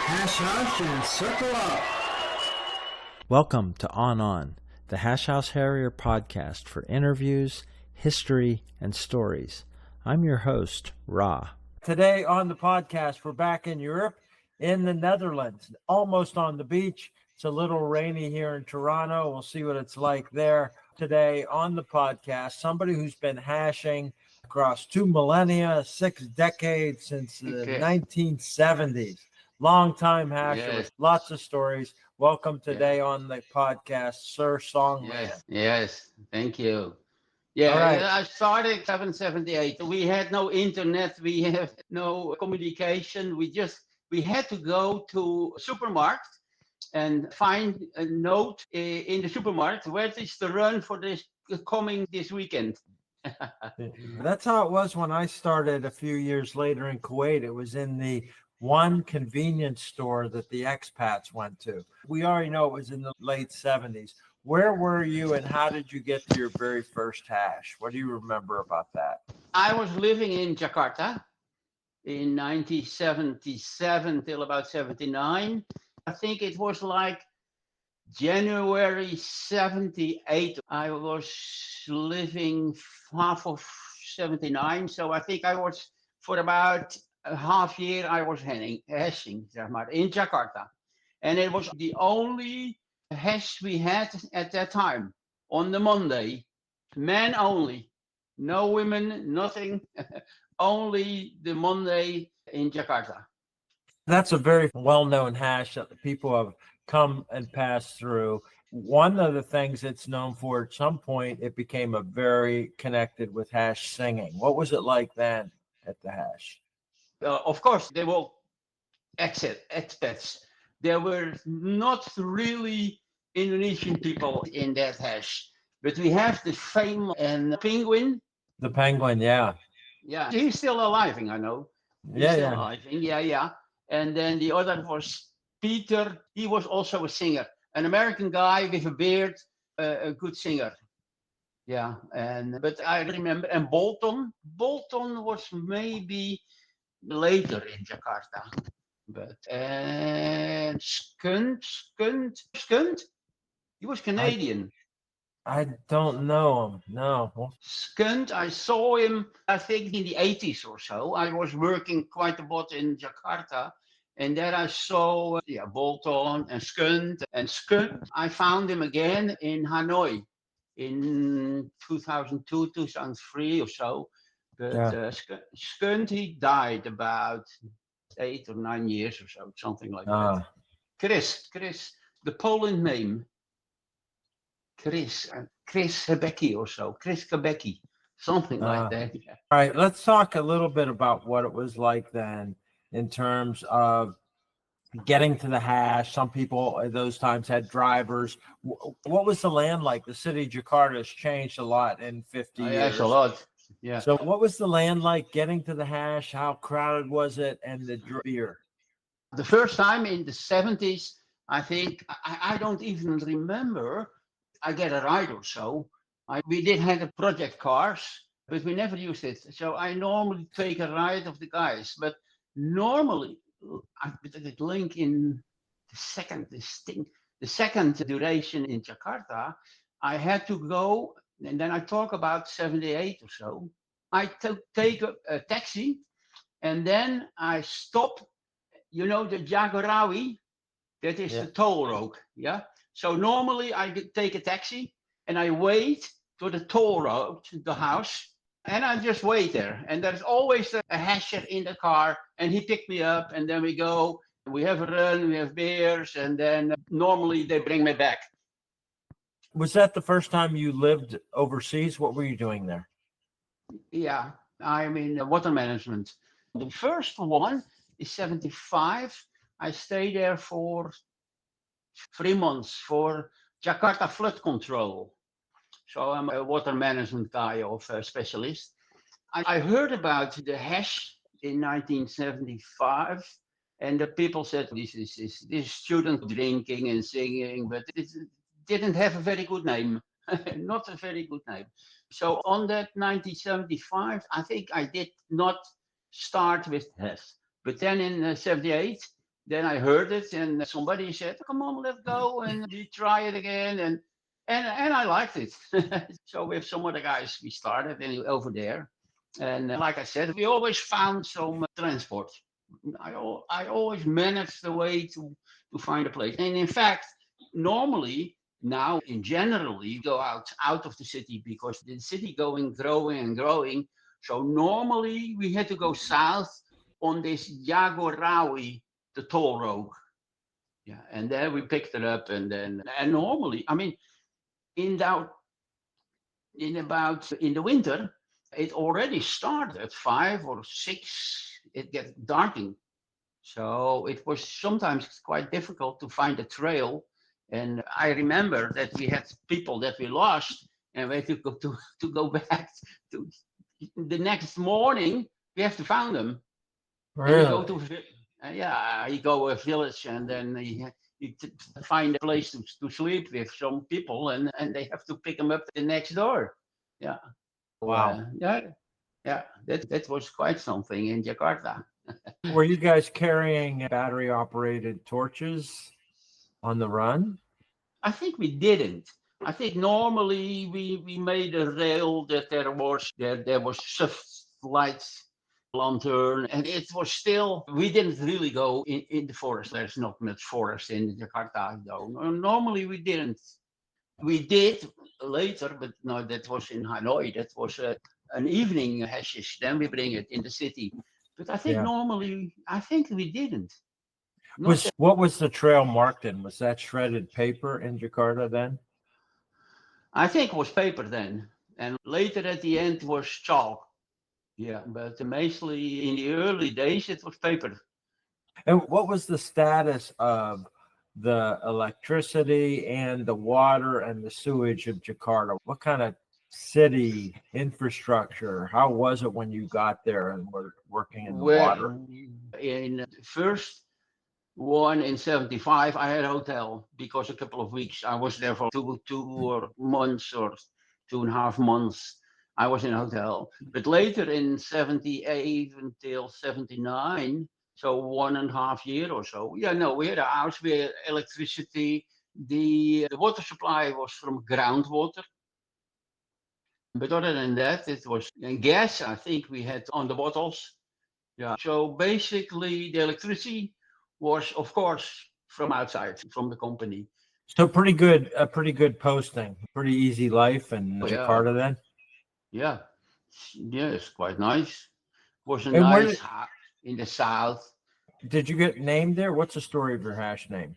Hash Hush and Circle Up. Welcome to On, the Hash House Harrier podcast for interviews, history, and stories. I'm your host, Ra. Today on the podcast, we're back in Europe, in the Netherlands, almost on the beach. It's a little rainy here in Toronto. We'll see what it's like there. Today on the podcast, somebody who's been hashing across 2 millennia, 6 decades, since the 1970s. Long-time hasher with lots of stories. Welcome today on the podcast, Sir Songman. Yes, thank you. Yeah, All right. I started 778. We had no internet, we have no communication. We had to go to a supermarket and find a note in the supermarket. Where is the run for this weekend? That's how it was when I started a few years later in Kuwait. It was in the one convenience store that the expats went to. We already know it was in the late 70s. Where were you and how did you get to your very first hash? What do you remember about that? I was living in Jakarta in 1977 till about 79. I think it was like January 78. I was living half of 79. So I think I was for about a half year I was hashing in Jakarta. And it was the only hash we had at that time on the Monday. Men only. No women, nothing. Only the Monday in Jakarta. That's a very well-known hash that the people have come and passed through. One of the things it's known for, at some point, it became a very connected with hash singing. What was it like then at the hash? Of course, they were expats. There were not really Indonesian people in that hash. But we have the famous and penguin. The penguin, yeah. Yeah, he's still alive, I know. He's still alive. Yeah. And then the other was Peter. He was also a singer, an American guy with a beard, a good singer. Yeah, but I remember, and Bolton was maybe later in Jakarta, but and Skunt, he was Canadian. I don't know him. No. Skunt, I saw him, I think in the 80s or so. I was working quite a lot in Jakarta. And then I saw Bolton and Skunt. And Skunt, I found him again in Hanoi in 2002, 2003 or so. But Skunt, he died about 8 or 9 years or so, something like that. Chris, the Poland name. Chris Ħebecky or so, Chris Ħebecky, something like that. Yeah. All right, let's talk a little bit about what it was like then in terms of getting to the hash. Some people at those times had drivers. What was the land like? The city of Jakarta has changed a lot in 50 years. Yes, a lot. Yeah. So what was the land like getting to the hash? How crowded was it? And the beer? The first time in the 70s, I think, I don't even remember. I get a ride or so. We did have a project cars, but we never used it. So I normally take a ride of the guys. But normally, I did link in the second duration in Jakarta. I had to go, and then I talk about 78 or so. I take a taxi, and then I stop. You know the Jagorawi, that is the toll road. Yeah. So normally I take a taxi and I wait to the toll road, the house, and I just wait there. And there's always a hasher in the car, and he picked me up, and then we go. We have a run, we have beers, and then normally they bring me back. Was that the first time you lived overseas? What were you doing there? Yeah, I'm in water management. The first one is 75. I stayed there for 3 months for Jakarta flood control. So I'm a water management guy of a specialist. I heard about the hash in 1975, and the people said this is student drinking and singing, but it didn't have a very good name. Not a very good name. So on that 1975, I think I did not start with hash. But then in 78, Then I heard it, and somebody said, "Come on, let's go and we try it again." And I liked it. So with some other guys, we started over there. And like I said, we always found some transport. I always managed the way to find a place. And in fact, normally now in generally go out of the city because the city growing and growing. So normally we had to go south on this Jagorawi, the toll road. Yeah, and then we picked it up, and normally, I mean, in that in the winter, it already started at 5 or 6. It gets darking, so it was sometimes quite difficult to find a trail. And I remember that we had people that we lost, and we had to go back to the next morning. We have to find them. And you go Really? to you go a village, and then you find a place to sleep with some people, and they have to pick them up the next door. Yeah. So, Wow. yeah, that was quite something in Jakarta. Were you guys carrying battery operated torches on the run? I think we didn't. I think normally we made a rail that there was soft lights lantern, and it was still, we didn't really go in the forest. There's not much forest in Jakarta though. Normally we didn't. We did later, but no, that was in Hanoi. That was an evening hashish. Then we bring it in the city. But I think Yeah. normally, I think we didn't. Not that, What was the trail marked in? Was that shredded paper in Jakarta then? I think it was paper then, and later at the end was chalk. Yeah, but mostly in the early days it was paper. And what was the status of the electricity and the water and the sewage of Jakarta? What kind of city infrastructure? How was it when you got there and were working in the water? Where in the first one in 75, I had a hotel because a couple of weeks I was there for two months or 2.5 months. I was in a hotel, but later in 78 until 79, so 1.5 year or so. Yeah, no, we had a house, we had electricity. The water supply was from groundwater. But other than that, it was and gas. I think we had on the bottles. Yeah. So basically, the electricity was, of course, from outside, from the company. So a pretty good posting, pretty easy life in Oh, yeah, Jakarta then. yeah, yeah. It's quite nice. Was a And where nice in the south. did you get named there? What's the story of your hash name?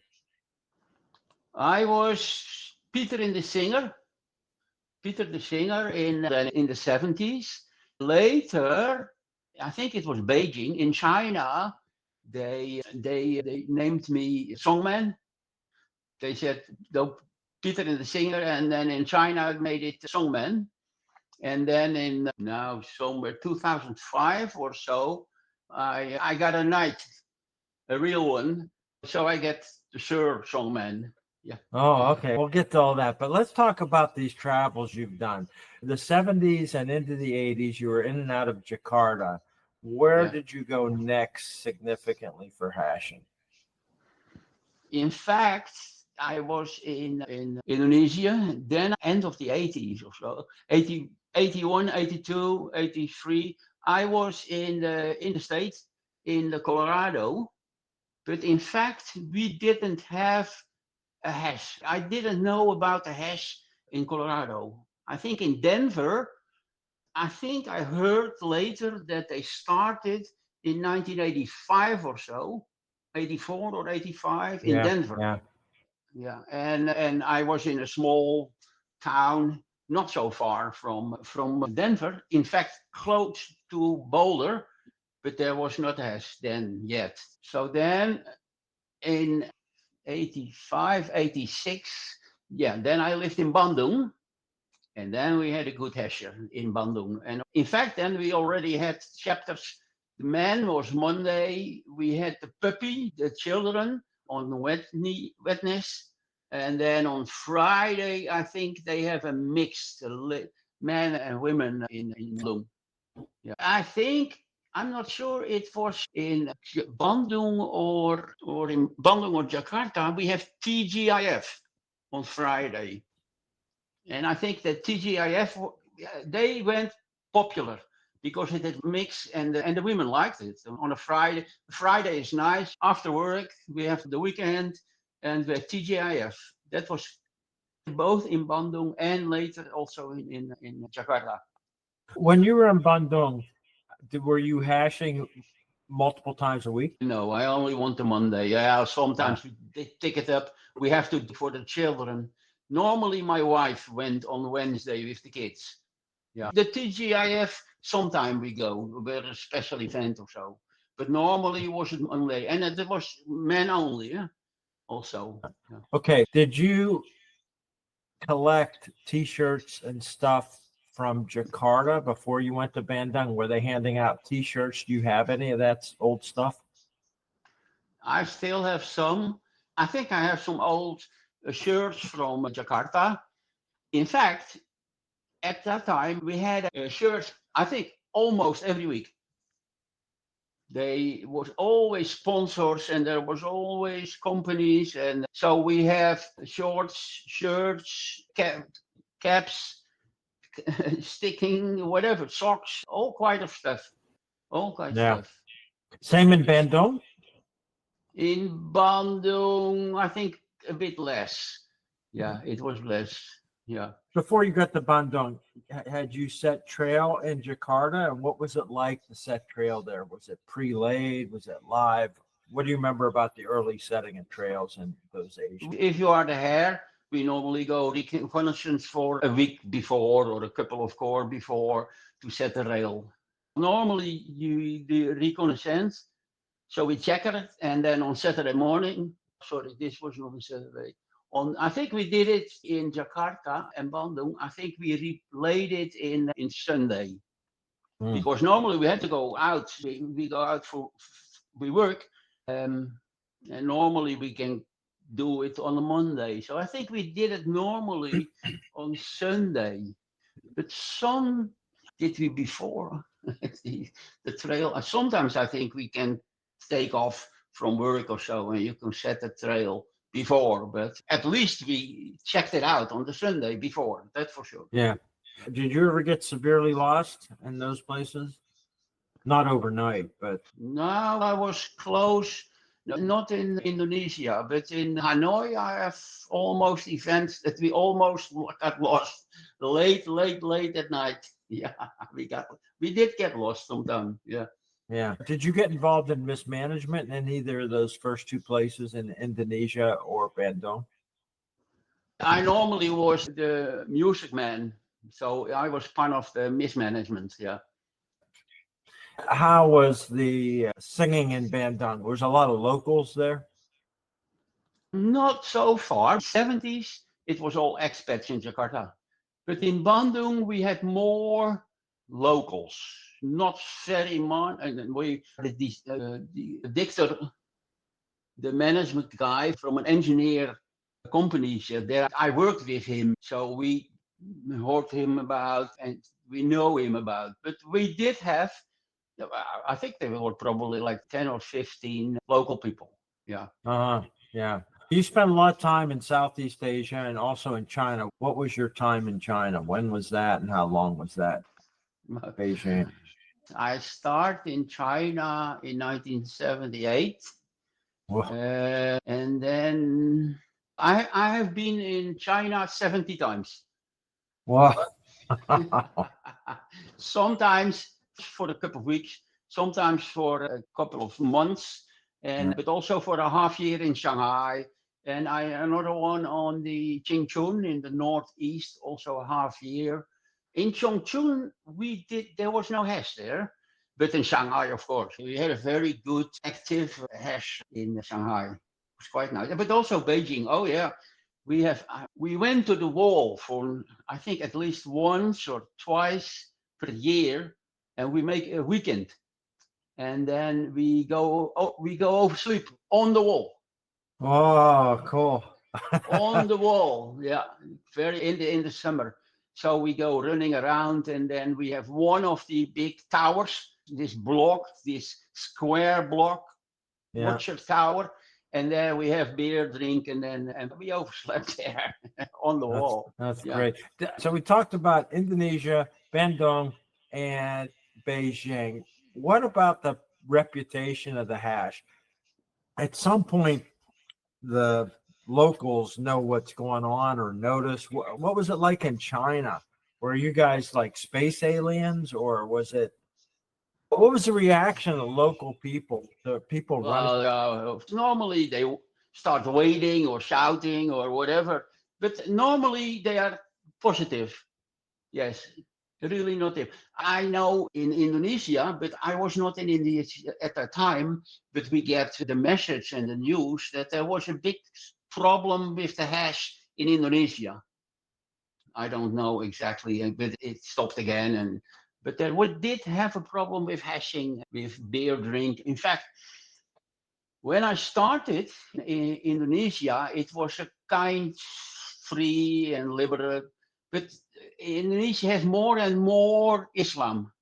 I was Peter in the Singer. Peter the Singer in the 70s. Later, I think it was Beijing in China. They named me Songman. They said no, Peter in the Singer, and then in China made it Songman. And then in now somewhere 2005 or so, I got a knight, a real one. So I get the Sir Songman. Yeah. Oh, okay. We'll get to all that, but let's talk about these travels you've done. The 70s and into the 80s, you were in and out of Jakarta. Where Yeah. did you go next significantly for hashing? In fact, I was in Indonesia, then end of the 80s or so, 80, 81, 82, 83. I was in the States, in the Colorado, but in fact, we didn't have a hash. I didn't know about the hash in Colorado. I think in Denver, I think I heard later that they started in 1985 or so, 84 or 85 in Yeah, Denver. yeah. Yeah, and I was in a small town, not so far from Denver. In fact, close to Boulder, but there was not a hash then yet. So then in 85, 86, yeah, then I lived in Bandung. And then we had a good hasher in Bandung. And in fact, then we already had chapters. The man was Monday. We had the puppy, the children on Wednesday. And then on Friday, I think they have a mixed men and women in Bandung. Yeah. I think I'm not sure it was in Bandung or in Bandung or Jakarta. We have TGIF on Friday, and I think that TGIF they went popular because it had mix and the women liked it. On a Friday, Friday is nice after work. We have the weekend and we have TGIF. That was both in Bandung and later also in Jakarta. When you were in Bandung, were you hashing multiple times a week? No, I only want the Monday. Yeah, sometimes they pick it up. We have to for the children. Normally, my wife went on Wednesday with the kids. Yeah, the TGIF. Sometime we go with a special event or so, but normally it was Monday, and it was men only. Yeah, also. Yeah. Okay. Did you collect T-shirts and stuff from Jakarta before you went to Bandung? Were they handing out T-shirts? Do you have any of that old stuff? I still have some. I think I have some old shirts from Jakarta. In fact, at that time we had shirts. I think almost every week. They was always sponsors, and there was always companies, and so we have shorts, shirts, caps, sticking, whatever, socks, all kind of stuff, all kind of stuff. Same in Bandung? In Bandung, I think a bit less. Yeah, it was less. Yeah. Before you got to Bandung, had you set trail in Jakarta? And what was it like to set trail there? Was it pre-laid? Was it live? What do you remember about the early setting of trails in those days? If you are the hare, we normally go reconnaissance for a week before or a couple of core before to set the rail. Normally you do reconnaissance, so we check it, and then on Saturday morning, sorry, this was not a Saturday. I think we did it in Jakarta and Bandung. I think we replayed it in Sunday. Because normally we had to go out. We go out we work, and normally we can do it on a Monday. So I think we did it normally on Sunday, but some did we before the trail. Sometimes I think we can take off from work or so, and you can set the trail before, but at least we checked it out on the Sunday before, that's for sure. Yeah. Did you ever get severely lost in those places? Not overnight, but No, I was close, not in Indonesia, but in Hanoi. I have almost events that we almost got lost late at night. Yeah, we did get lost sometime. Yeah. Yeah. Did you get involved in mismanagement in either of those first two places in Indonesia or Bandung? I normally was the music man, so I was part of the mismanagement. Yeah. How was the singing in Bandung? Was a lot of locals there? Not so far. 70s, it was all expats in Jakarta. But in Bandung, we had more locals. Not very much. And we the dictator, the management guy from an engineer company there. I worked with him, so we heard him about and we know him about. But we did have, I think there were probably like 10 or 15 local people. Yeah. Yeah. You spent a lot of time in Southeast Asia and also in China. What was your time in China? When was that and how long was that? Beijing. I started in China in 1978. And then I have been in China 70 times. Wow. Sometimes for a couple of weeks, sometimes for a couple of months, but also for a half year in Shanghai. And another one on the Chongqing in the northeast, also a half year. In Chongqing, there was no hash there, but in Shanghai, of course, we had a very good active hash in Shanghai. It was quite nice, but also Beijing. Oh yeah, we went to the wall for I think at least once or twice per year, and we make a weekend, and then we go oversleep on the wall. Oh, cool. On the wall, yeah, very in the summer. So we go running around, and then we have one of the big towers. this block, this square block, Yeah. watchtower, and there we have beer, drink, and we overslept there on the wall. That's Yeah. great. So we talked about Indonesia, Bandung, and Beijing. What about the reputation of the hash? At some point, the locals know what's going on or notice. What was it like in China? Were you guys like space aliens, or was it? What was the reaction of the local people? The people running? Well, normally they start waiting or shouting or whatever, but normally they are positive. Yes, really not it. I know in Indonesia, but I was not in Indonesia at that time, but we get the message and the news that there was a big problem with the hash in Indonesia. I don't know exactly, but it stopped again. But there we did have a problem with hashing, with beer drink. In fact, when I started in Indonesia, it was a kind free and liberal, but Indonesia has more and more Islam.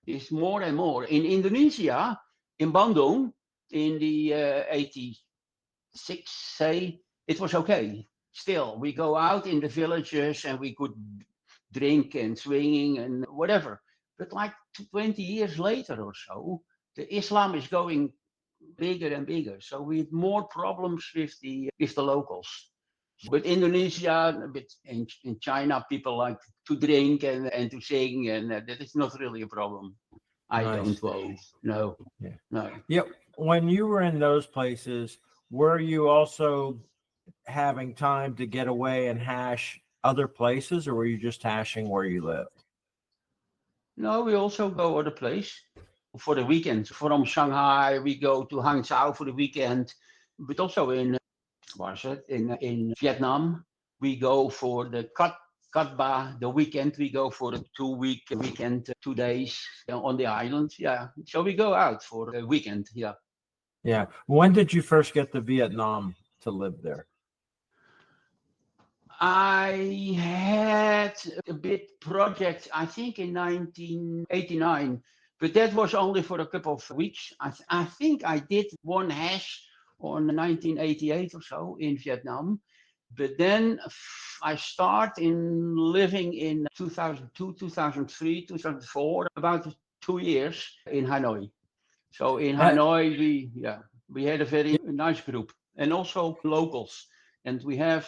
It's more and more. In Indonesia, in Bandung, in the 86, say, it was okay. Still, we go out in the villages and we could drink and swinging and whatever. But like 20 years later or so, the Islam is going bigger and bigger. So we have more problems with the locals. But Indonesia, but in China, people like to drink and to sing, and that is not really a problem. I Nice. don't know. No. Yeah. No. Yep. When you were in those places, were you also having time to get away and hash other places, or were you just hashing where you lived? No, we also go other place for the weekend. From Shanghai, we go to 𝐎𝐽 for the weekend, but also in Vietnam, we go for the Cat Ba, the weekend. We go for a 2-week weekend, 2 days on the island. Yeah, so we go out for a weekend. Yeah. Yeah. When did you first get to Vietnam to live there? I had a big project, I think in 1989, but that was only for a couple of weeks. I think I did one hash on 1988 or so in Vietnam. But then I start in living in 2002, 2003, 2004, about 2 years in Hanoi. So in Hanoi, we had a very nice group and also locals. And we had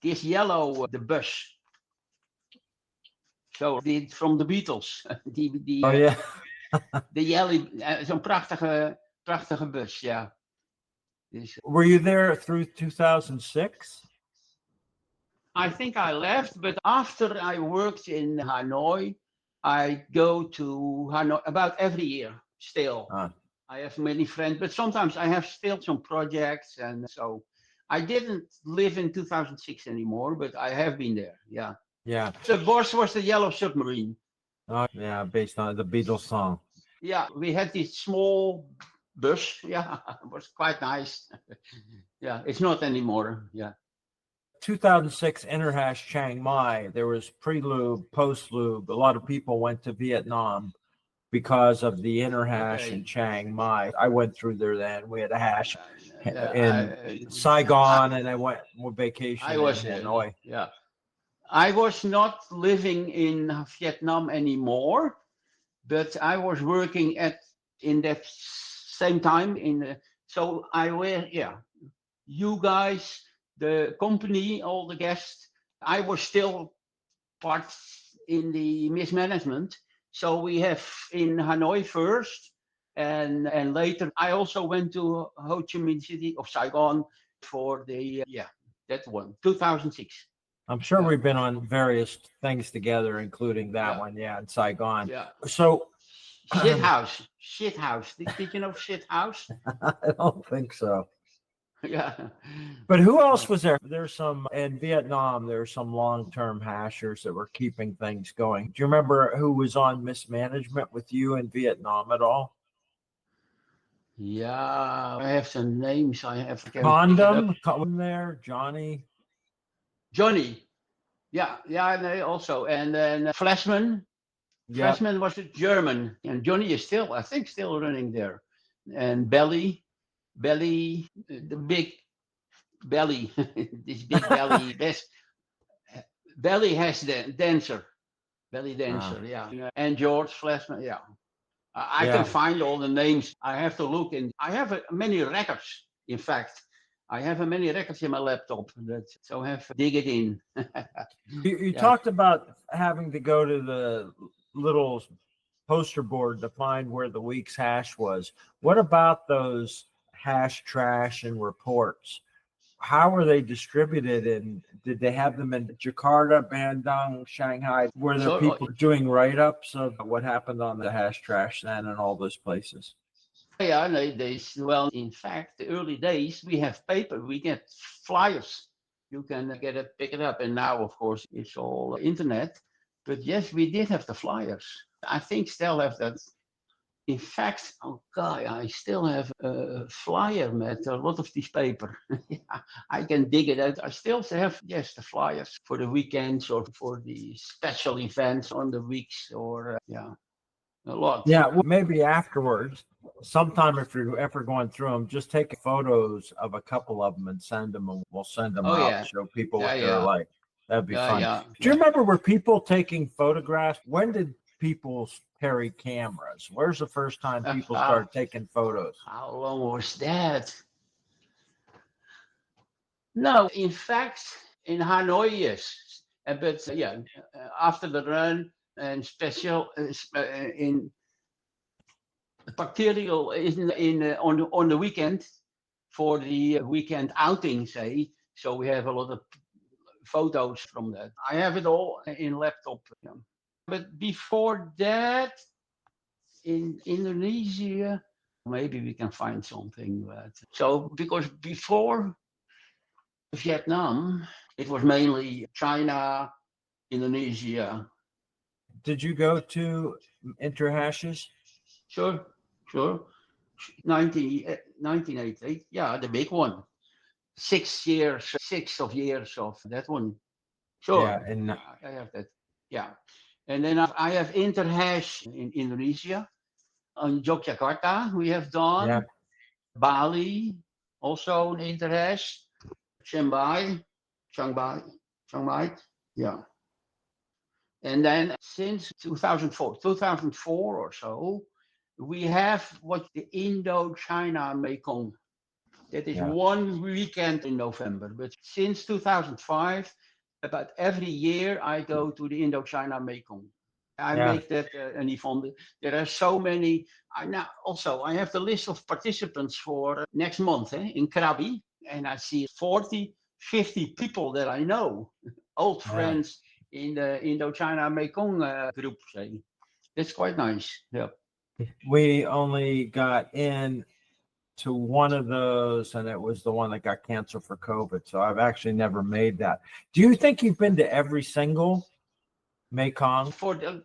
this yellow, the bus. So from the Beatles, Oh yeah. de yellow, zo'n prachtige bus, yeah. Were you there through 2006? I think I left, but after I worked in Hanoi, I go to Hanoi about every year still. I have many friends, but sometimes I have still some projects, and so I didn't live in 2006 anymore, but I have been there. Yeah. Yeah. The boss was the Yellow Submarine. Yeah, based on the Beatles song. Yeah, we had this small bus. Yeah, it was quite nice. Yeah, it's not anymore. Yeah. 2006 Interhash Chiang Mai, there was pre-lube, post-lube. A lot of people went to Vietnam because of the Interhash in Chiang Mai. I went through there then. We had a hash in Saigon, and I went on vacation in Hanoi. Yeah. I was not living in Vietnam anymore, but I was working in that same time so I were, you guys, the company, all the guests, I was still part in the mismanagement. So we have in Hanoi first, and later I also went to Ho Chi Minh City of Saigon for the, that one, 2006. I'm sure we've been on various things together, including that one, in Saigon. Yeah. So Shit house. Did you know Shit House? I don't think so. Yeah. But who else was there? There's some in Vietnam. There's some long-term hashers that were keeping things going. Do you remember who was on mismanagement with you in Vietnam at all? Yeah, I have some names. I have Condom there, Johnny. Yeah, and they also, and then Flashman. Yeah. Freshman was a German, and Johnny is still, I think, still running there. And Belly, the big belly, this big belly, best belly has the dancer, belly dancer, yeah. And George Fleshman, yeah. I can Yeah. find all the names. I have to look in. I have many records. In fact, I have many records in my laptop. So I have to dig it in. You Yeah. talked about having to go to the little poster board to find where the week's hash was. What about those hash trash and reports? How were they distributed, and did they have them in Jakarta, Bandung, Shanghai? Were there So, people doing write-ups of what happened on the hash trash then and all those places? yeah, well, in fact, the early days, we have paper, we get flyers. You can pick it up. And now, of course, it's all internet. But yes, we did have the flyers. I think still have that. In fact, oh God, I still have a flyer with a lot of this paper. I can dig it out. I still have, yes, the flyers for the weekends or for the special events on the weeks or, yeah, a lot. Yeah, well, maybe afterwards, sometime if you're ever going through them, just take photos of a couple of them and send them, and we'll send them Oh, out, yeah. show people Yeah, what they're yeah. like. That'd be Yeah, fun. yeah. Do you remember, were people taking photographs? When did people carry cameras? Where's the first time people started taking photos? How long was that? No, in fact, in Hanoi, yes. But yeah, after the run and special in bacterial in on the weekend for the weekend outing, say. So we have a lot of photos from that. I have it all in laptop. Yeah. But before that, in Indonesia, maybe we can find something. So because before Vietnam, it was mainly China, Indonesia. Did you go to Interhashes? Sure, sure. 1988, yeah, the big one. 6 years, 6 years of that one. Sure, Yeah, and I have that. Yeah. And then I have Interhash in Indonesia. On Yogyakarta, we have yeah, done. Bali, also in Interhash. Shanghai, Shanghai, yeah. And then since 2004 or so, we have what the Indochina Mekong. That is yeah. one weekend in November. But since 2005, about every year, I go to the Indochina Mekong. I Yeah. make that an event. There are so many. I have the list of participants for next month in Krabi, and I see 40, 50 people that I know, old Yeah. friends in the Indochina Mekong group. Say. That's quite nice. Yeah. We only got in to one of those, and it was the one that got canceled for COVID. So I've actually never made that. Do you think you've been to every single Mekong? For the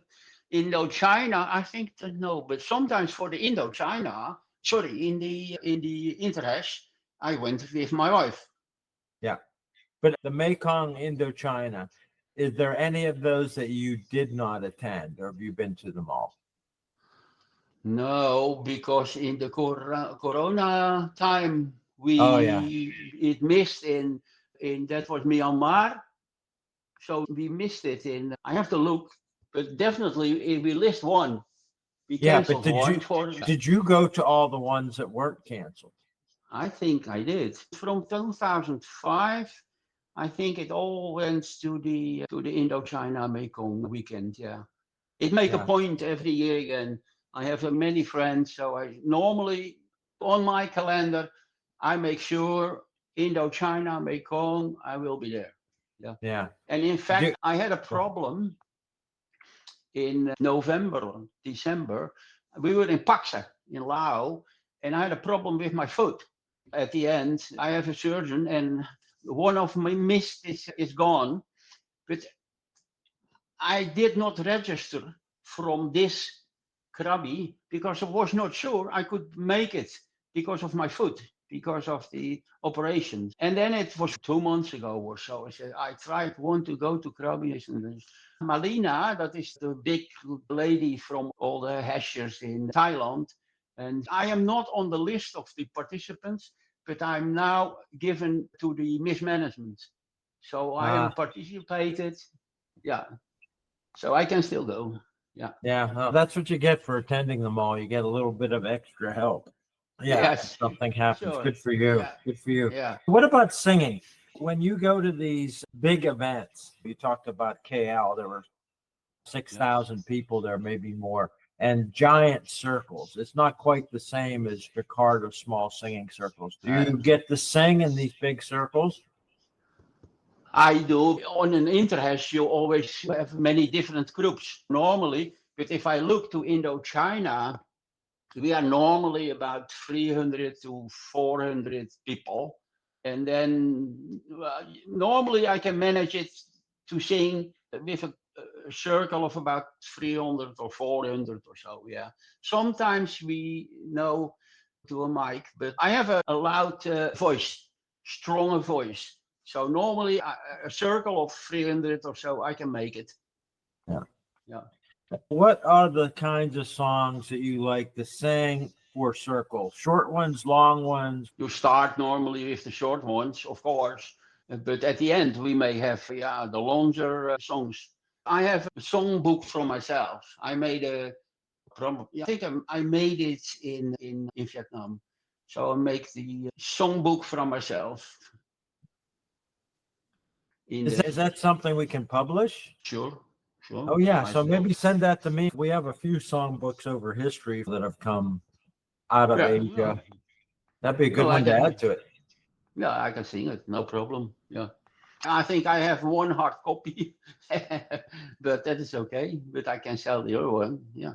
Indochina, I think no, but sometimes for the Indochina, sorry, in the Interhash, I went with my wife. Yeah. But the Mekong Indochina, is there any of those that you did not attend, or have you been to them all? No, because in the Corona time, it missed in that was Myanmar, so we missed it in. I have to look, but definitely we list one. We Yeah, but canceled one did you go to all the ones that weren't canceled? I think I did. From 2005, I think it all went to the Indochina Mekong weekend. Yeah, it make a point every year again. I have many friends, so I normally on my calendar I make sure Indochina Mekong I will be there. Yeah. Yeah. And in fact, I had a problem in November, December. We were in Paksa in Laos, and I had a problem with my foot. At the end, I have a surgeon, and one of my missed is gone. But I did not register from this Krabi because I was not sure I could make it because of my foot, because of the operation. And then it was 2 months ago or so. I said, I want to go to Krabi. And Malina, that is the big lady from all the hashers in Thailand. And I am not on the list of the participants, but I'm now given to the mismanagement. So I am participated. Yeah. So I can still go. Yeah. Yeah, well, that's what you get for attending them all. You get a little bit of extra help. Yeah, Yes. if something happens. Sure. Good for you. Yeah. Good for you. Yeah. What about singing? When you go to these big events, you talked about KL, there were 6,000 people there, maybe more, and giant circles. It's not quite the same as Jakarta small singing circles. Do you get to sing in these big circles? I do. On an interhash, you always have many different groups normally. But if I look to Indochina, we are normally about 300 to 400 people. And then normally I can manage it to sing with a circle of about 300 or 400 or so. Yeah. Sometimes we know to a mic, but I have a loud voice, stronger voice. So normally a circle of 300 or so, I can make it. Yeah. Yeah. What are the kinds of songs that you like to sing for circles? Short ones, long ones? You start normally with the short ones, of course, but at the end we may have the longer songs. I have a songbook from myself. I made I think I made it in Vietnam. So I make the songbook from myself. Is that something we can publish? Sure. Oh, yeah. So maybe send that to me. We have a few songbooks over history that have come out of Asia. That'd be a good one to add to it. Yeah, I can sing it. No problem. Yeah. I think I have one hard copy, but that is okay. But I can sell the other one. Yeah.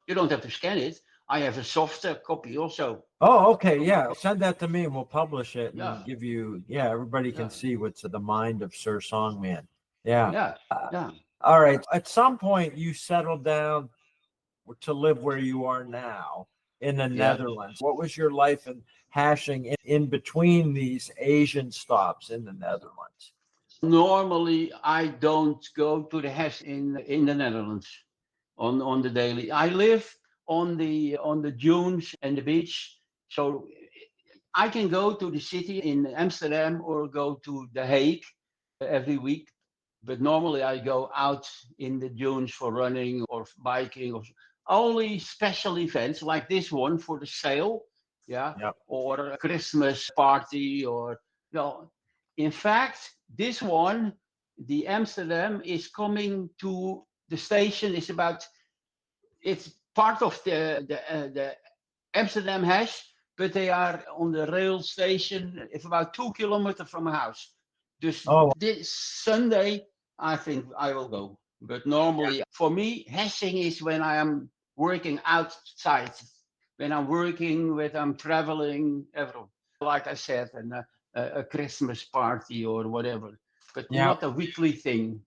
You don't have to scan it. I have a soft copy also. Oh, okay. Yeah. Send that to me and we'll publish it and give you, everybody can see what's the mind of Sir Songman. Yeah. Yeah. Yeah. All right. At some point, you settled down to live where you are now in the Netherlands. What was your life in hashing in between these Asian stops in the Netherlands? Normally, I don't go to the hash in the Netherlands on the daily. I live on the dunes and the beach, so I can go to the city in Amsterdam or go to The Hague every week. But normally I go out in the dunes for running or biking or only special events like this one for the sale, or a Christmas party or in fact, this one, the Amsterdam is coming to the station. It's part of the Amsterdam hash, but they are on the rail station. It's about 2 kilometers from my house. Dus this Sunday, I think I will go. But normally, for me, hashing is when I am working outside, when I'm working, when I'm traveling, everything. Like I said, and a Christmas party or whatever, but not a weekly thing.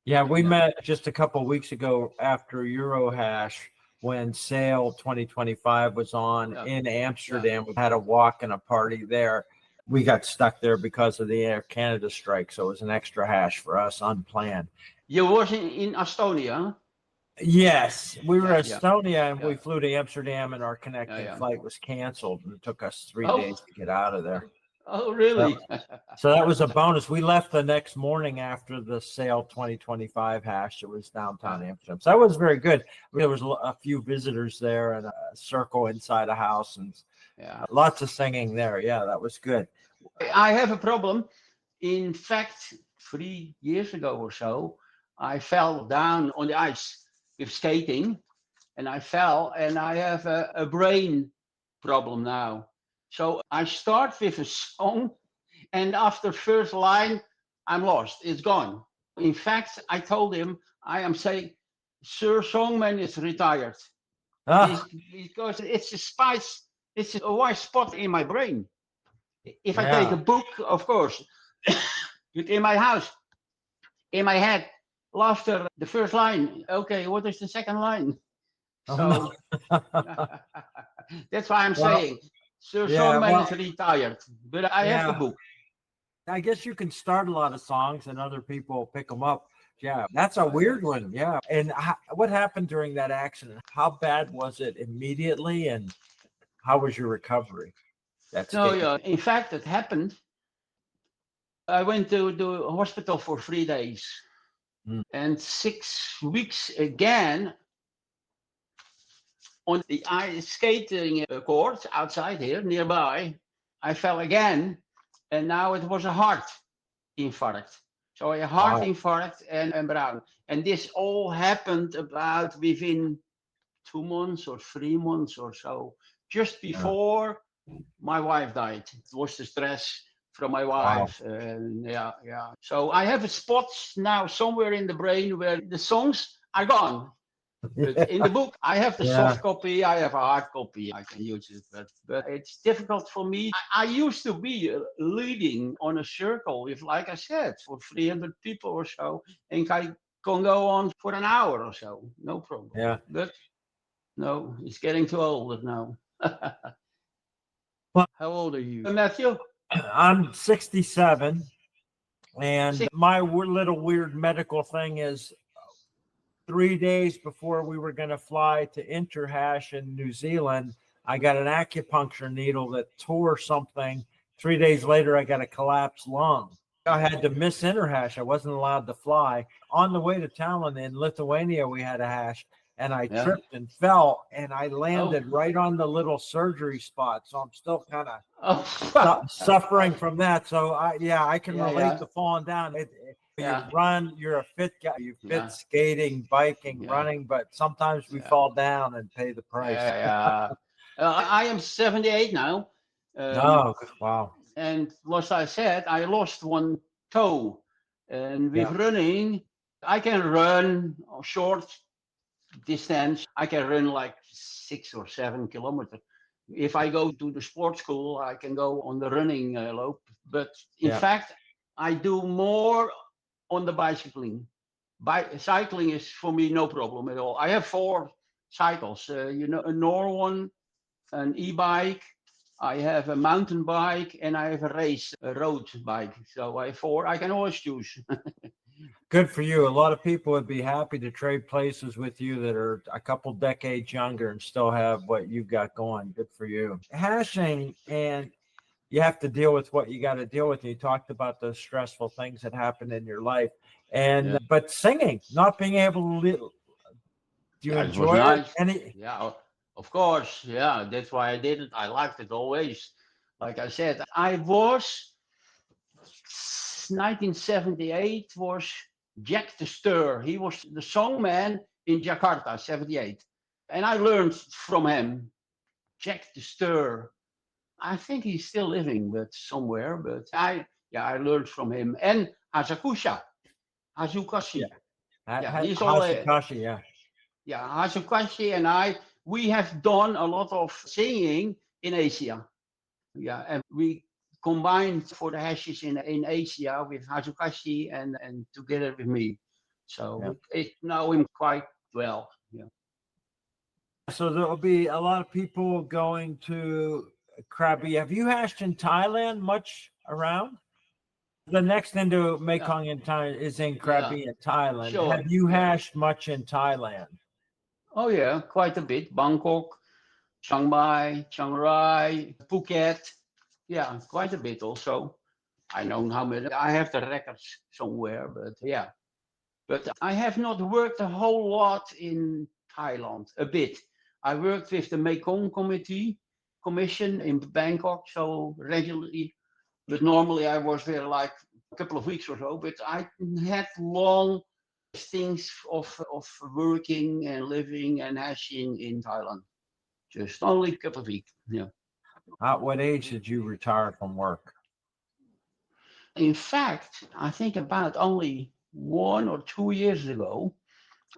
Yeah, we met just a couple of weeks ago after Eurohash when Sale 2025 was on in Amsterdam. We had a walk and a party there. We got stuck there because of the Air Canada strike, so it was an extra hash for us, unplanned. You were in Estonia? Yes, we were in Estonia and we flew to Amsterdam and our connecting flight was canceled and it took us 3 days to get out of there. Oh, really? So that was a bonus. We left the next morning after the Sale 2025 hash. It was downtown Amsterdam. So that was very good. There was a few visitors there and a circle inside a house and lots of singing there. Yeah, that was good. I have a problem. In fact, 3 years ago or so, I fell down on the ice with skating and I fell and I have a brain problem now. So I start with a song and after first line, I'm lost. It's gone. In fact, I told him, I am saying, Sir Songman is retired. Because it's a spice, it's a white spot in my brain. If I take a book, of course, but in my house, in my head, after the first line, okay, what is the second line? So that's why I'm saying, Sir Songman is retired, but I have the book. I guess you can start a lot of songs and other people pick them up. Yeah, that's a weird one. Yeah. And what happened during that accident? How bad was it immediately? And how was your recovery? No, yeah. In fact, it happened. I went to the hospital for 3 days. And 6 weeks again on the ice skating court outside here nearby. I fell again, and now it was a heart infarct. So a heart infarct and brown. And this all happened about within 2 months or 3 months or so, just before my wife died. It was the stress from my wife. And yeah. So I have a spot now somewhere in the brain where the songs are gone. But in the book, I have the soft copy, I have a hard copy, I can use it, but it's difficult for me. I used to be leading on a circle with, like I said, for 300 people or so, and I can go on for an hour or so, no problem. Yeah. But no, it's getting too old now. Well, how old are you, Matthew? I'm 67, and my little weird medical thing is 3 days before we were going to fly to Interhash in New Zealand, I got an acupuncture needle that tore something. 3 days later, I got a collapsed lung. I had to miss Interhash. I wasn't allowed to fly. On the way to Tallinn in Lithuania, we had a hash, and I tripped and fell, and I landed right on the little surgery spot. So I'm still kind of suffering from that. So I can relate to falling down. You run, you're a fit guy, you fit skating, biking, running, but sometimes we fall down and pay the price. I am 78 now. Wow. And as I said, I lost one toe. And with running, I can run short distance. I can run like 6 or 7 kilometers. If I go to the sports school, I can go on the running loop. But in fact, I do more on the bicycling. Cycling is for me no problem at all. I have 4 cycles, a Nor one, an e-bike, I have a mountain bike, and I have a road bike. So I have 4. I can always choose. Good for you. A lot of people would be happy to trade places with you that are a couple decades younger and still have what you've got going. Good for you. Hashing, and you have to deal with what you got to deal with. You talked about those stressful things that happened in your life, and but singing, not being able to do you enjoy it? Yeah, of course. Yeah, that's why I did it. I liked it always. Like I said, I was 1978 was Jack the Stir. He was the songman in Jakarta, 78, and I learned from him. Jack the Stir. I think he's still living, but somewhere. But I learned from him. And Hazukashi. He's all Hazukashi, Hazukashi and we have done a lot of singing in Asia. Yeah, and we combined for the hashes in Asia with Hazukashi and together with me. So I know him quite well. Yeah. So there will be a lot of people going to Krabi. Have you hashed in Thailand much around? The next into Mekong in Thailand is in Krabi in Thailand. Sure. Have you hashed much in Thailand? Oh yeah, quite a bit. Bangkok, Chiang Mai, Chiang Rai, Phuket. Yeah, quite a bit also. I know how many. I have the records somewhere, but yeah. But I have not worked a whole lot in Thailand. A bit. I worked with the Mekong Commission in Bangkok, so regularly. But normally I was there like a couple of weeks or so. But I had long things of working and living and hashing in Thailand. Just only a couple of weeks. Yeah. At what age did you retire from work? In fact, I think about only 1 or 2 years ago.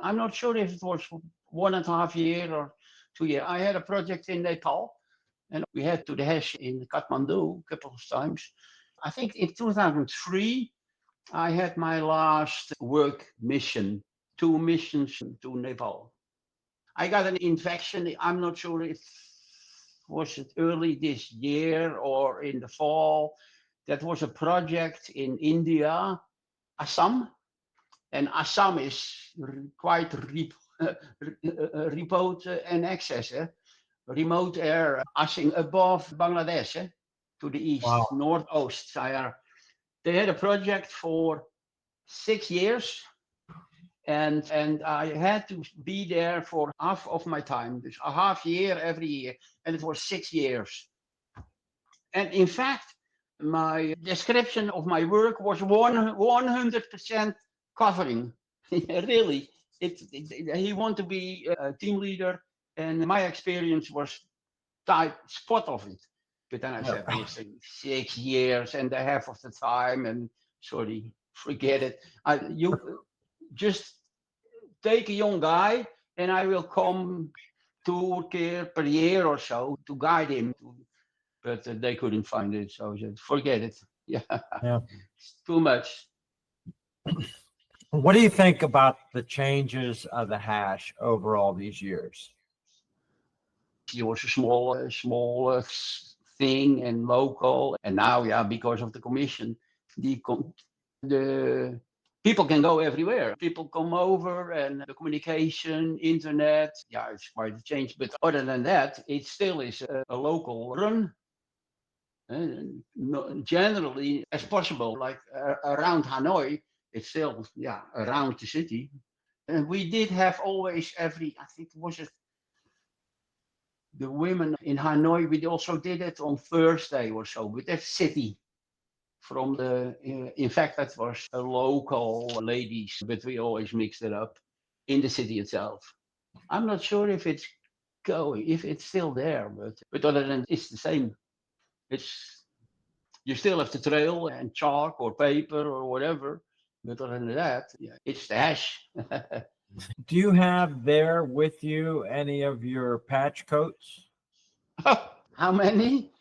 I'm not sure if it was 1.5 years or 2 years. I had a project in Nepal, and we had to the hash in Kathmandu a couple of times. I think in 2003, I had my last work mission, 2 missions to Nepal. I got an infection. I'm not sure if was it early this year or in the fall. That was a project in India, Assam, And Assam is quite remote and access, remote air, passing above Bangladesh to the east, Wow. northeast. They had a project for 6 years, and I had to be there for half of my time, dus a half year every year, and it was 6 years. And in fact, my description of my work was 100% covering. Really, he wanted to be a team leader, and my experience was spot of it. But then I said, listen, 6 years and a half of the time, and sorry, forget it. You just take a young guy, and I will come 2 times per year or so to guide him. But they couldn't find it, so I said, forget it. Yeah, it's too much. What do you think about the changes of the hash over all these years? It was a small thing and local, and now, because of the commission, the people can go everywhere. People come over, and the communication, internet, it's quite a change. But other than that, it still is a local run. And generally, as possible, like around Hanoi, it's still around the city. And we did have always I think it was the women in Hanoi, we also did it on Thursday or so with the city. In fact, that was a local ladies, but we always mixed it up in the city itself. I'm not sure if it's still there, but other than it's the same. You still have the trail and chalk or paper or whatever, but other than that, it's the hash. Do you have there with you any of your patch coats? How many?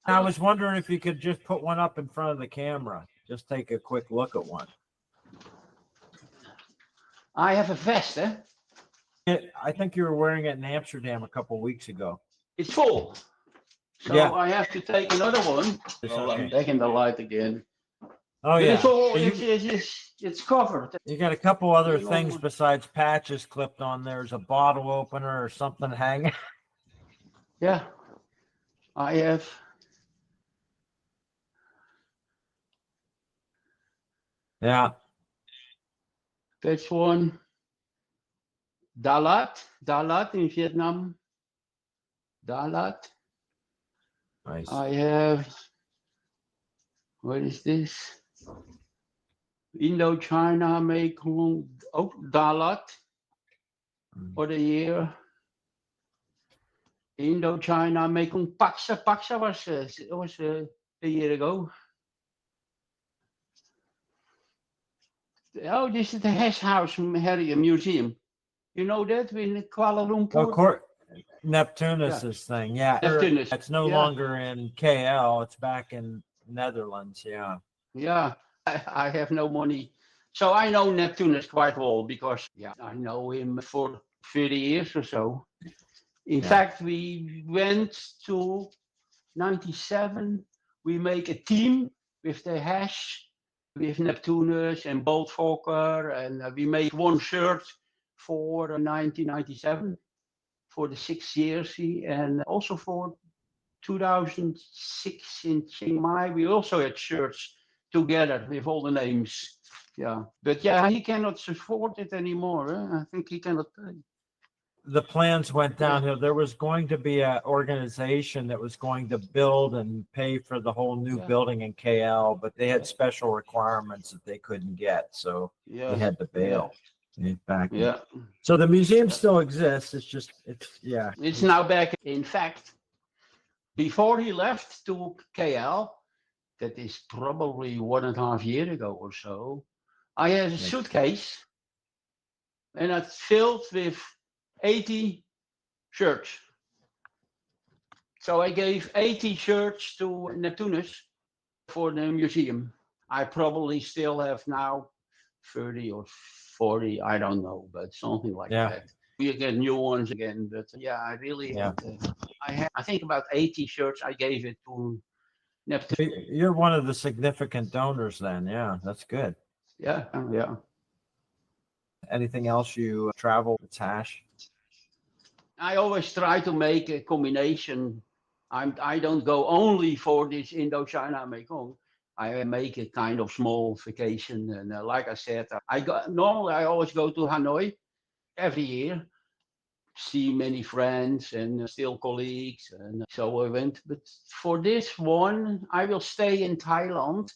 I was wondering if you could just put one up in front of the camera. Just take a quick look at one. I have a vest, I think you were wearing it in Amsterdam a couple of weeks ago. It's full. So I have to take another one. I'm back in the light again. Oh, yeah. It's all, it's covered. You got a couple other things besides patches clipped on. There's a bottle opener or something hanging. Yeah, I have. Yeah. That's one. Dalat in Vietnam. Dalat. Nice. I have. What is this? Indochina, Mekong, Dalat for the year. Indochina, Mekong, Paksa. Paksa was a year ago. Oh, this is the Hash House Harrier Museum. You know that in Kuala Lumpur? Of course. Neptunus's thing. Yeah. Neptunus. It's no longer in KL. It's back in Netherlands. Yeah. Yeah. I have no money. So I know Neptunus quite well because I know him for 30 years or so. In fact, we went to 97. We make a team with the hash, with Neptunus and Bolt Fokker, and we made one shirt for 1997 for the 6 years, and also for 2006 in Chiang Mai. We also had shirts together with all the names. Yeah, but he cannot support it anymore. I think he cannot pay. The plans went downhill. There was going to be an organization that was going to build and pay for the whole new building in KL, but they had special requirements that they couldn't get, so they had to bail. Back. So the museum still exists. It's now back. In fact, before he left to KL, that is probably 1.5 years ago or so, I had a suitcase, and it's filled with 80 shirts. So I gave 80 shirts to Neptunus for the museum. I probably still have now 30 or 40, I don't know, but something like that. We get new ones again, but I really I think about 80 shirts I gave it to Neptunus. You're one of the significant donors then. Yeah, that's good. Yeah. Anything else you travel that's hash? I always try to make a combination. I don't go only for this Indochina Mekong. I make a kind of small vacation, and like I said, normally I always go to Hanoi every year, see many friends and still colleagues, and so I went. But for this one, I will stay in Thailand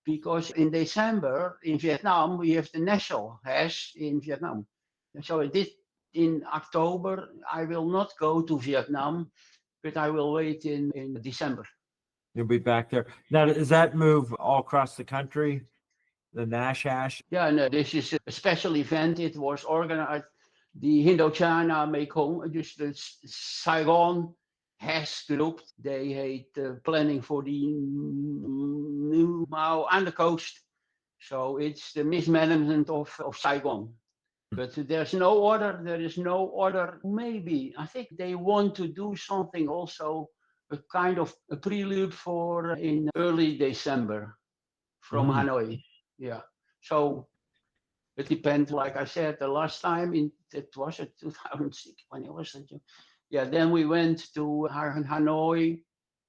because in December in Vietnam we have the national hash in Vietnam. And so in October I will not go to Vietnam, but I will wait in December. You'll be back there. Now, does that move all across the country, the Nash hash? Yeah, no, this is a special event. It was organized, the Indochina Mekong, just the Saigon hash group. They had planning for the new Mao on the coast. So it's the mismanagement of Saigon. But there is no order. Maybe I think they want to do something also, a kind of a prelude for in early December from Hanoi. Yeah. So it depends. Like I said, the last time it was 2006 when it was. Yeah. Then we went to Hanoi.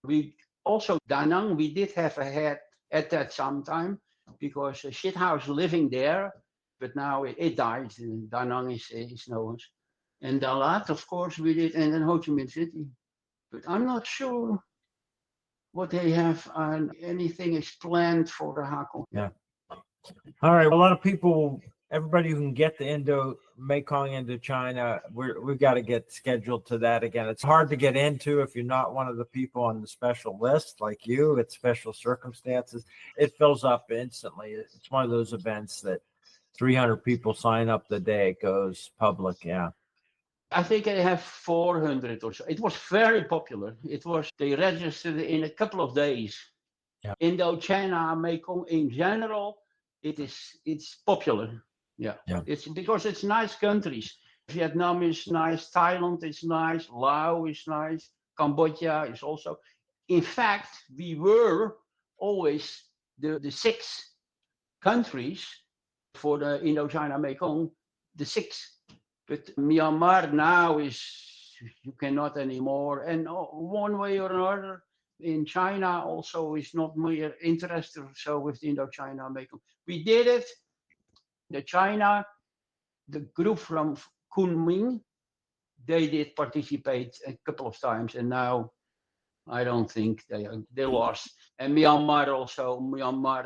We also Da Nang. We did have a head at that sometime because Shithouse living there. But now it died. Da Nang is known. And Dalat, of course, we did, and then Ho Chi Minh City. But I'm not sure what they have. Anything is planned for the Hakon. Yeah. All right. A lot of people, everybody who can get the Mekong Indochina, we've got to get scheduled to that again. It's hard to get into if you're not one of the people on the special list like you. It's special circumstances. It fills up instantly. It's one of those events that 300 people sign up the day it goes public. Yeah. I think I have 400 or so. It was very popular. They registered in a couple of days. Yeah. Indochina Mekong in general, it's popular. Yeah. It's because it's nice countries. Vietnam is nice, Thailand is nice, Laos is nice, Cambodia is also. In fact, we were always the 6 countries for the Indochina Mekong, the 6. But Myanmar now you cannot anymore. And one way or another, in China also is not more interested so with Indochina Mekong. We did it. The group from Kunming, they did participate a couple of times, and now I don't think they lost. And Myanmar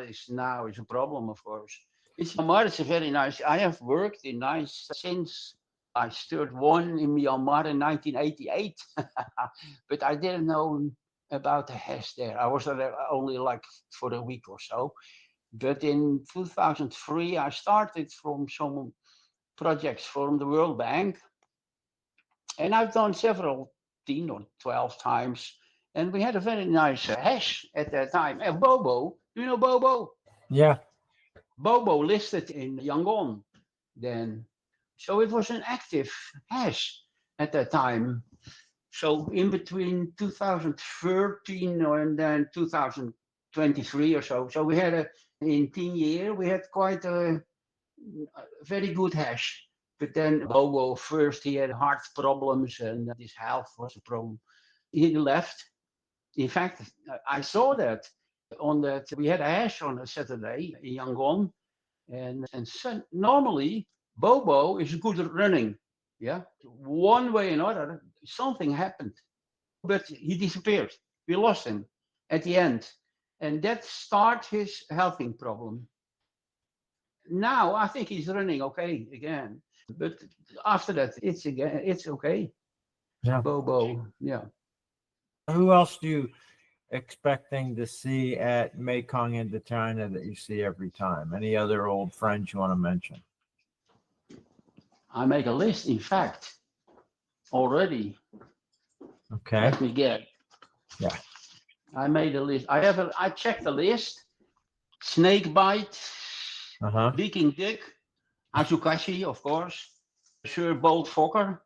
is a problem, of course. Myanmar is a very nice. I have worked in nice since I started one in Myanmar in 1988, but I didn't know about the hash there. I was there only like for a week or so. But in 2003, I started from some projects from the World Bank, and I've done several 10 or 12 times, and we had a very nice hash at that time. And Bobo, do you know Bobo? Yeah. Bobo listed in Yangon then. So it was an active hash at that time. So in between 2013 and then 2023 or so. So we had in 10 years, we had quite a very good hash. But then Bobo first, he had heart problems and his health was a problem. He left. In fact, I saw that we had a hash on a Saturday in Yangon. And so normally Bobo is good at running. Yeah. One way or another, something happened. But he disappeared. We lost him at the end. And that started his healthing problem. Now I think he's running okay again. But after that, it's okay. Yeah. Bobo. Yeah. Who else do you expecting to see at Mekong Indochina that you see every time? Any other old friends you want to mention? I make a list, in fact, already. Okay. Let me get. Yeah. I made a list. I checked the list. Snakebite, Viking Dick, Azukashi, of course, Sir Bolt Fokker,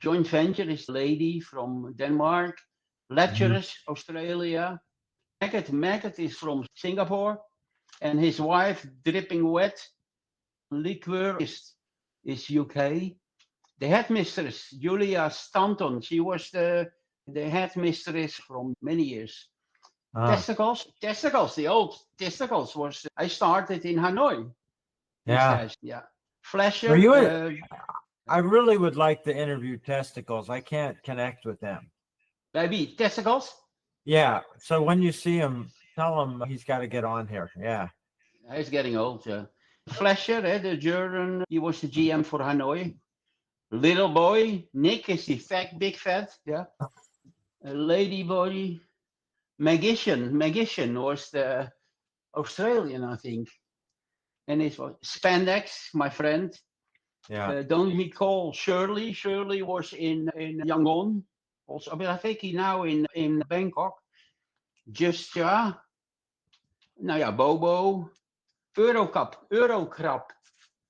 joint venture is a lady from Denmark, Lecturers, Australia, Maggot is from Singapore, and his wife, Dripping Wet, Liqueur is is UK. The headmistress, Julia Stanton, she was the headmistress from many years. Testicles, the old testicles was, I started in Hanoi. Yeah. Yeah. Flasher. Are you I really would like to interview Testicles. I can't connect with them. Maybe Testicles? Yeah. So when you see him, tell him he's got to get on here. Yeah. He's getting old, yeah. Flasher, the German, he was the GM for Hanoi. Little boy, Nick is the big fat, yeah. Lady boy, Magician was the Australian, I think. And it was Spandex, my friend. Yeah. Don't recall Shirley. Shirley was in Yangon also, but I think he now in Bangkok. Just ja. Nou ja, Bobo. Eurocrab.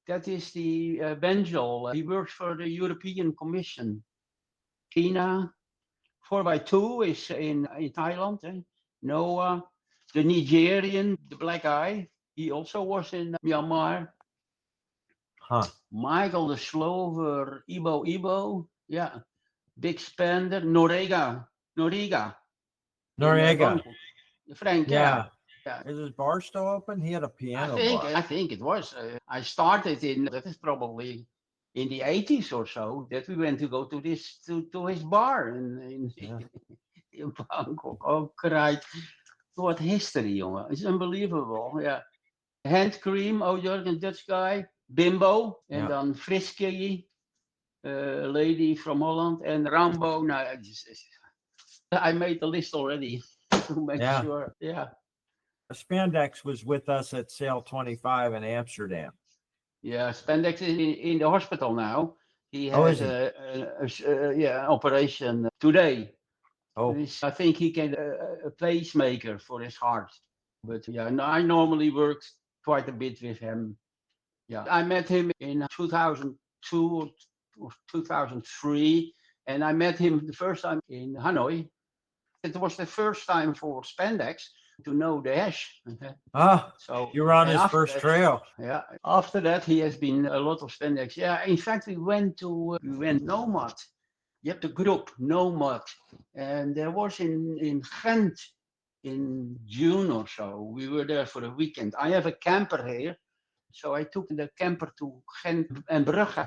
That is the Benjol. He works for the European Commission. China. 4x2 is in Thailand. Noah. The Nigerian, the black guy. He also was in Myanmar. Michael the Slover, Ibo. Yeah. Big Spender. Noriega. Frank, yeah. Is his bar still open? He had a piano bar. I think it was. I started that is probably in the 80s or so, that we went to go to his bar in Bangkok. Oh, right. What history, jongen. It's unbelievable. Yeah. Hand cream, Jurgen, Dutch guy. Bimbo. And then Frisky, lady from Holland. And Rambo. No, I made the list already to make sure. Yeah. Spandex was with us at Sale 25 in Amsterdam. Yeah, Spandex is in the hospital now. He has an operation today. I think he can a pacemaker for his heart. But yeah, I normally work quite a bit with him. Yeah, I met him in 2002 or 2003, and I met him the first time in Hanoi. It was the first time for Spandex to know the hash. So you were on his first trail. Yeah. After that, he has been a lot of Spandex. Yeah. In fact, we went Nomad. You have the group Nomad, and there was in Ghent in June or so. We were there for a weekend. I have a camper here, so I took the camper to Ghent and Brugge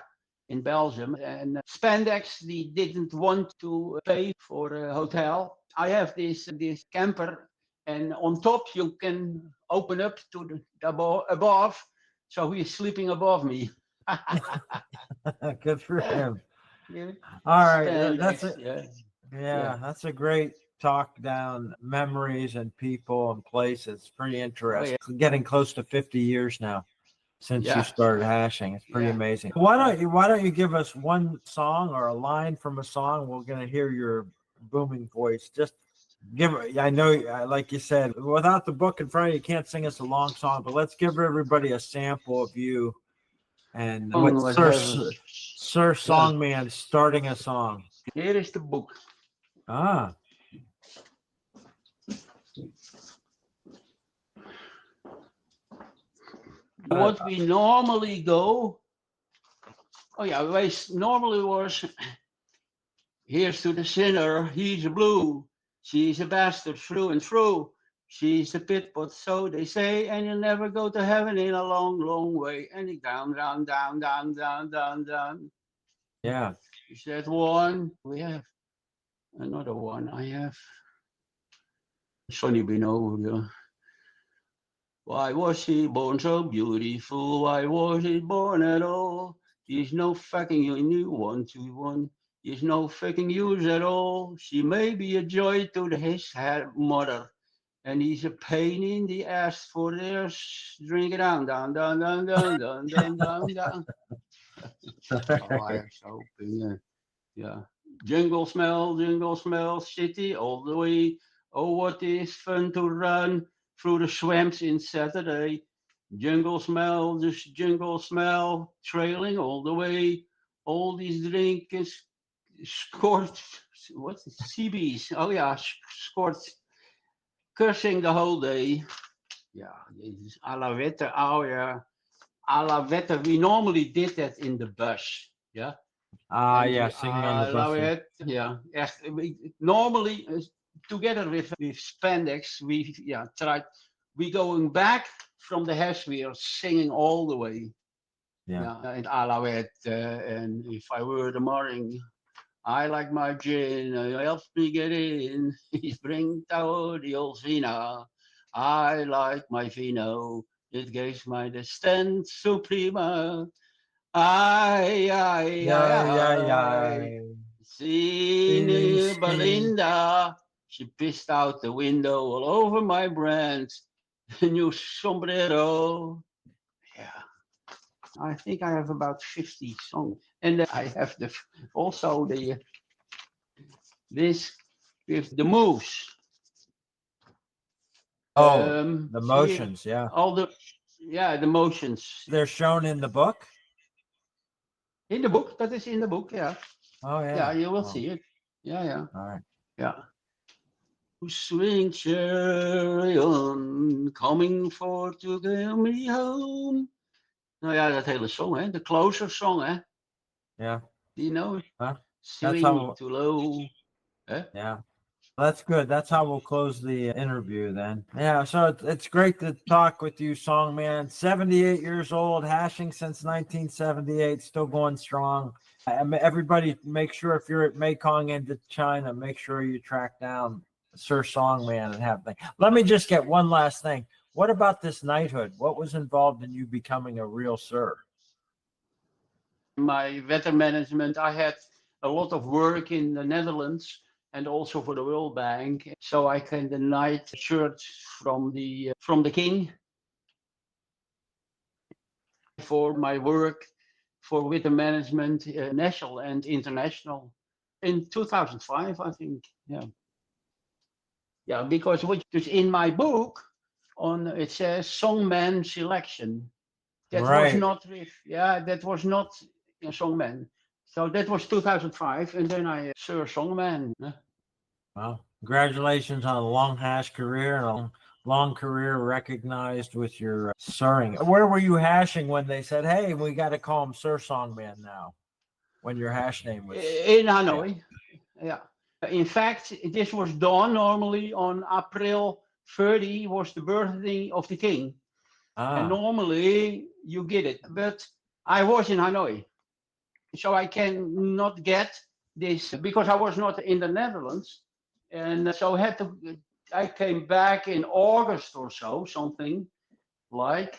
in Belgium. And Spandex, they didn't want to pay for a hotel. I have this camper. And on top, you can open up to the above. So he's sleeping above me. Good for him. Yeah. All right. That's a great talk down memories and people and places. Pretty interesting. It's getting close to 50 years now since you started hashing. It's pretty amazing. Why don't you give us one song or a line from a song? We're going to hear your booming voice. Just I know, like you said, without the book in front of you, you can't sing us a long song, but let's give everybody a sample of you and Sir Songman starting a song. Here is the book. What we normally go, normally was, here's to the sinner, he's blue. She's a bastard through and through. She's a pit pot, so they say, and you'll never go to heaven in a long, long way. And he down. Yeah. Is that one? We have another one. I have Sonny Bono. Why was she born so beautiful? Why was she born at all? She's no fucking new 121. Is no fucking use at all. She may be a joy to his mother, and he's a pain in the ass for theirs. Drink it down. Yeah. Jungle smell, city all the way. Oh, what is fun to run through the swamps in Saturday. Jungle smell, just jungle smell, trailing all the way. All these drinkers. Scored, what's it? CBs? Oh yeah, scored, cursing the whole day. Yeah, Jezus, Alavette, oh yeah. à la vette. We normally did that in the bus. Yeah. Yeah, singing on the bus. Yeah. Echt, normally, together with spandex, we tried. We going back from the hash, we are singing all the way. Yeah. And à la vette. And if I were the morning, I like my gin, helps me get in. He's bring out the old vino. I like my vino. It gives my the stand suprema. I. See Belinda. She pissed out the window all over my brand. New sombrero. Yeah. I think I have about 50 songs. And I have also this with the moves. The motions, yeah. All the motions. They're shown in the book? In the book, that is in the book, yeah. Oh, yeah. Yeah, you will see it. Yeah. All right. Yeah. Swing chariot, coming for to get me home. Nou ja, dat hele song, hè? De Closer song, hè? Yeah. Do you know? Huh? Swing too low. Huh? Yeah. That's good. That's how we'll close the interview then. Yeah, so it's great to talk with you, Songman. 78 years old, hashing since 1978, still going strong. Everybody, make sure if you're at Mekong Indochina, make sure you track down Sir Songman and have things. Let me just get one last thing. What about this knighthood? What was involved in you becoming a real sir? My weather management, I had a lot of work in the Netherlands and also for the World Bank. So I can the knight shirt from the king for my work for weather management, national and international. In 2005, I think. Yeah, because which is in my book it says Songman selection. That was not a Songman. So that was 2005, and then I Sir Songman. Well, congratulations on a long hash career and a long career recognized with your sirring. Where were you hashing when they said, "Hey, we got to call him Sir Songman now"? When your hash name was in Hanoi. Yeah. In fact, this was done normally on April 30 was the birthday of the king. And normally you get it, but I was in Hanoi. So I cannot get this because I was not in the Netherlands. And so I came back in August or so, something like,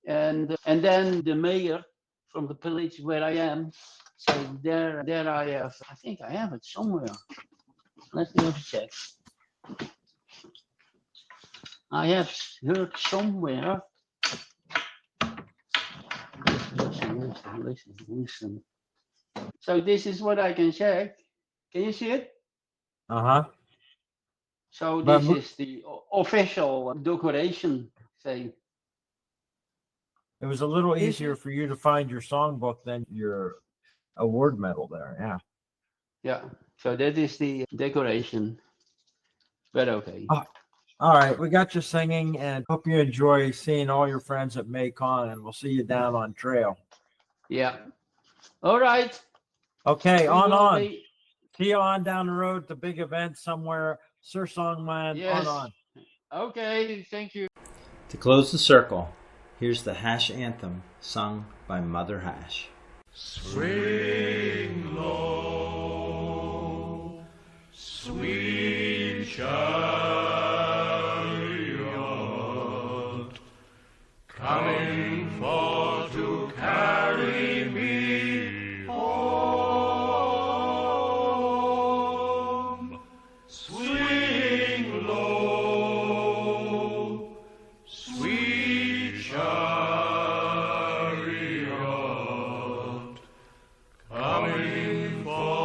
and then the mayor from the village where I am. So there I have, I think I have it somewhere. Let me check. I have heard somewhere. Listen. So this is what I can check. Can you see it? So this is the official decoration thing. It was a little easier for you to find your songbook than your award medal there. Yeah. Yeah. So that is the decoration. But okay. All right. We got you singing and hope you enjoy seeing all your friends at Mekong, and we'll see you down on trail. Yeah. All right. Okay. On. See you on down the road to big event somewhere. Sir Songman, yes. on. Okay. Thank you. To close the circle, here's the hash anthem sung by Mother Hash. Swing low, sweet chariot, coming for to carry me home. Swing low, sweet chariot, coming for